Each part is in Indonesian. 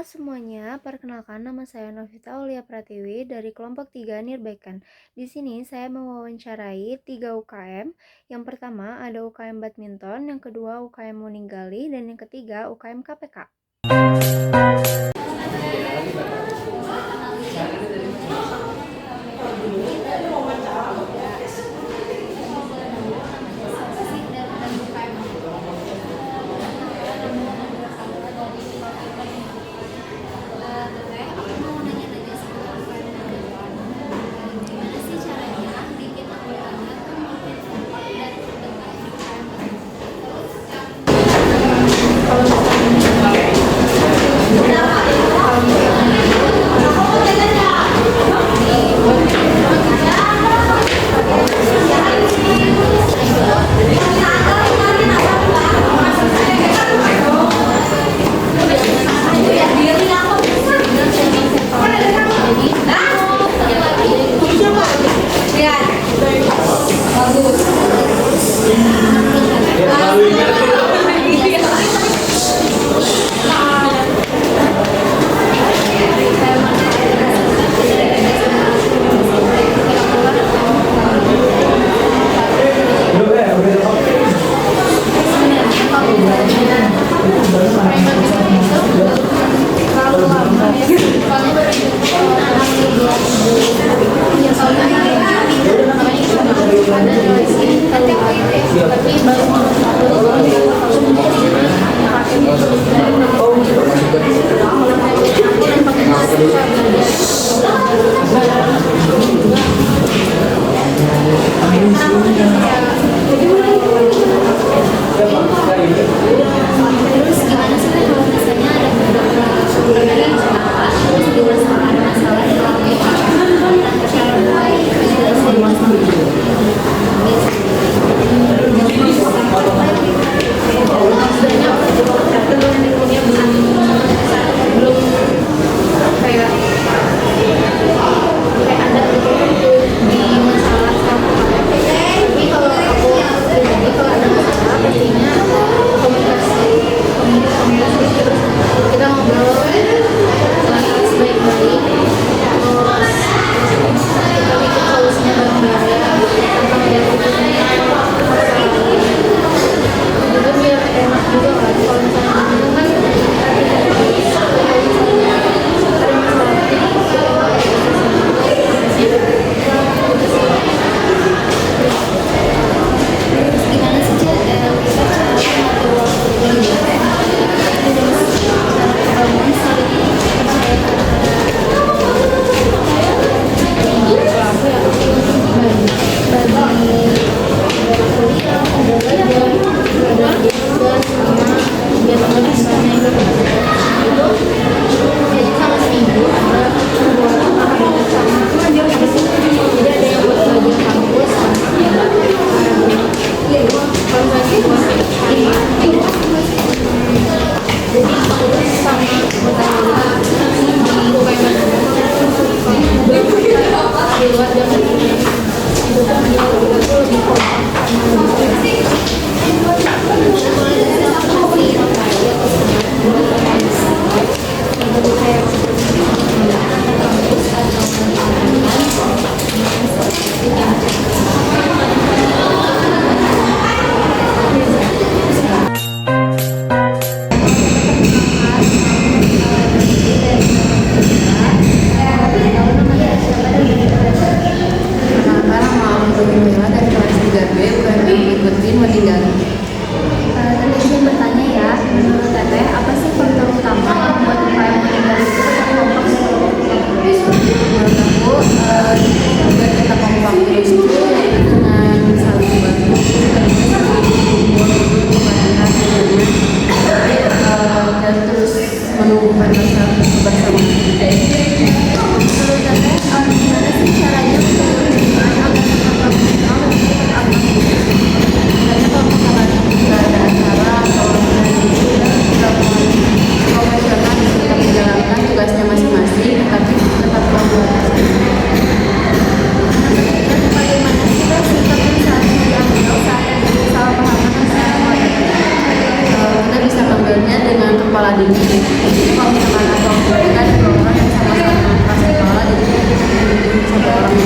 semuanya, perkenalkan nama saya Novita Aulia Pratiwi dari kelompok 3 Nirbekan. Di sini saya mewawancarai 3 UKM. Yang pertama ada UKM Badminton, yang kedua UKM Muninggali, dan yang ketiga UKM KPK.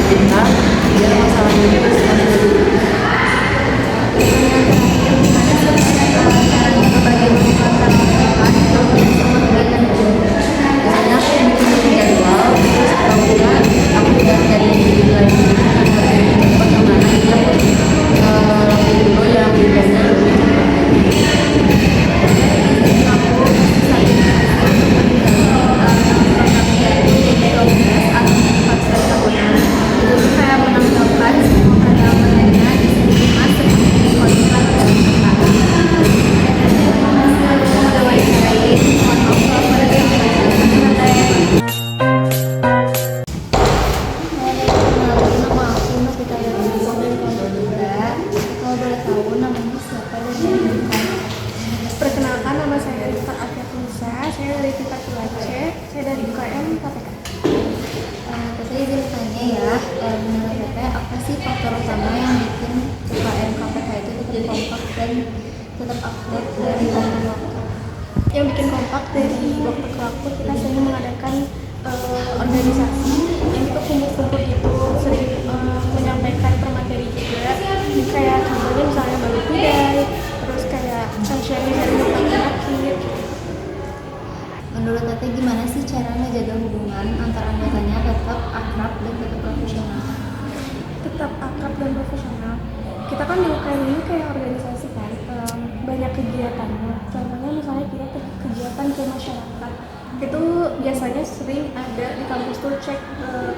kita biar masalahnya itu selesai dulu. Biasanya aku bikin jadwal, terus kalau enggak aku udah cari lagi kan harus lebih cepat kemana, jadi aku lakuin dulu yang biasanya lebih cepat. Nama aku Novita Yasmin dari kelompok 3. Kalau boleh tahu namanya siapa dan dari mana? Perkenalkan, nama saya Rita Afiatunisa, saya dari tingkat 2C, saya dari UKM KPK. Saya izin tanya ya, menurut Teteh apa sih faktor utama yang bikin UKM KPK itu tetap kompak dan tetap aktif dari waktu ke waktu? Yang bikin kompak dari waktu ke waktu kita sering mengadakan organisasi yang itu kumpul-kumpul gitu, sering menyampaikan permateri juga, kayak contohnya misalnya balik budaya, terus kayak sharing dari penyakit. Menurut Teteh gimana sih cara ngejaga hubungan antar anggotanya tetap akrab dan tetap profesional? Tetap akrab dan profesional. Kita kan di UKM ini kayak organisasi kan, banyak kegiatannya. Contohnya misalnya kita kegiatan ke masyarakat, itu biasanya sering ada di kampus tuh cek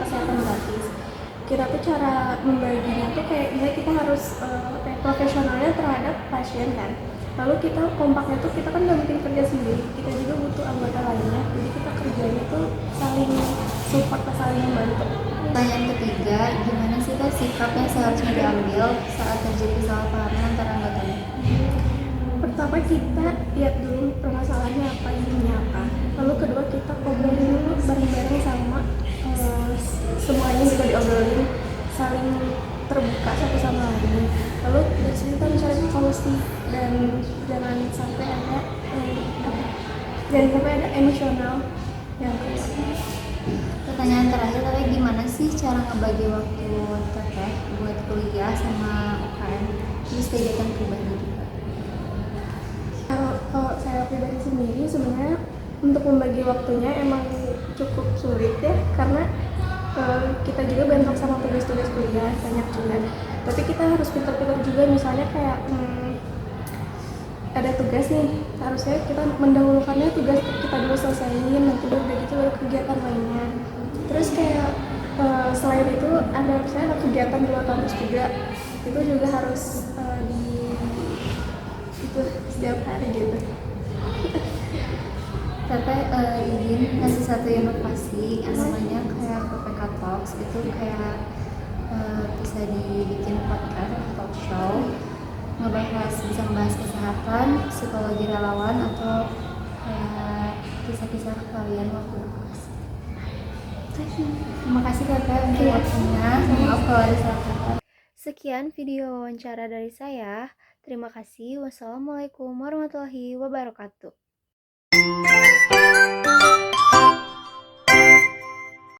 kesehatan gratis. Kita tuh cara membaginya tuh kayak kita harus kayak profesionalnya terhadap pasien kan. Lalu kita kompaknya tuh kita kan nggak mungkin kerja sendiri, kita juga butuh anggota lainnya. Jadi kita kerjanya tuh saling support, saling membantu. Pertanyaan ketiga, gimana sih Teh sikap yang seharusnya diambil saat terjadi kesalahpahaman antara anggotanya? Pertama kita lihat dulu permasalahannya apa, ininya apa. Lalu kedua kita obrolin dulu bareng-bareng sama semuanya juga diobrolin, saling terbuka satu sama lain. Lalu dari situ kita mencari solusi dan jangan sampai ada emosional yang keluar. Pertanyaan terakhir, Teteh gimana sih cara ngebagi waktu Teteh buat kuliah sama UKM terus kegiatan pribadi juga? Kalau saya pribadi sendiri sebenarnya untuk membagi waktunya emang cukup sulit ya, karena kita juga bentrok sama tugas-tugas kuliah banyak juga. Tapi kita harus pintar-pintar juga, misalnya kayak ada tugas nih, harusnya kita mendahulukannya tugas kita dulu selesaiin, nanti udah gitu baru kegiatan lainnya. Terus kayak selain itu ada misalnya ada kegiatan di luar kampus juga, itu juga harus itu setiap hari gitu. Teteh izin ngasih satu inovasi yang namanya kayak PPK Talks, itu kayak bisa dibikin podcast atau talk show bisa ngebahas kesehatan, psikologi relawan, atau kayak kisah-kisah kalian waktu berkelas. Terima kasih Teteh untuk waktunya. Maaf kalau ada salah kata. Sekian video wawancara dari saya. Terima kasih. Wassalamualaikum warahmatullahi wabarakatuh.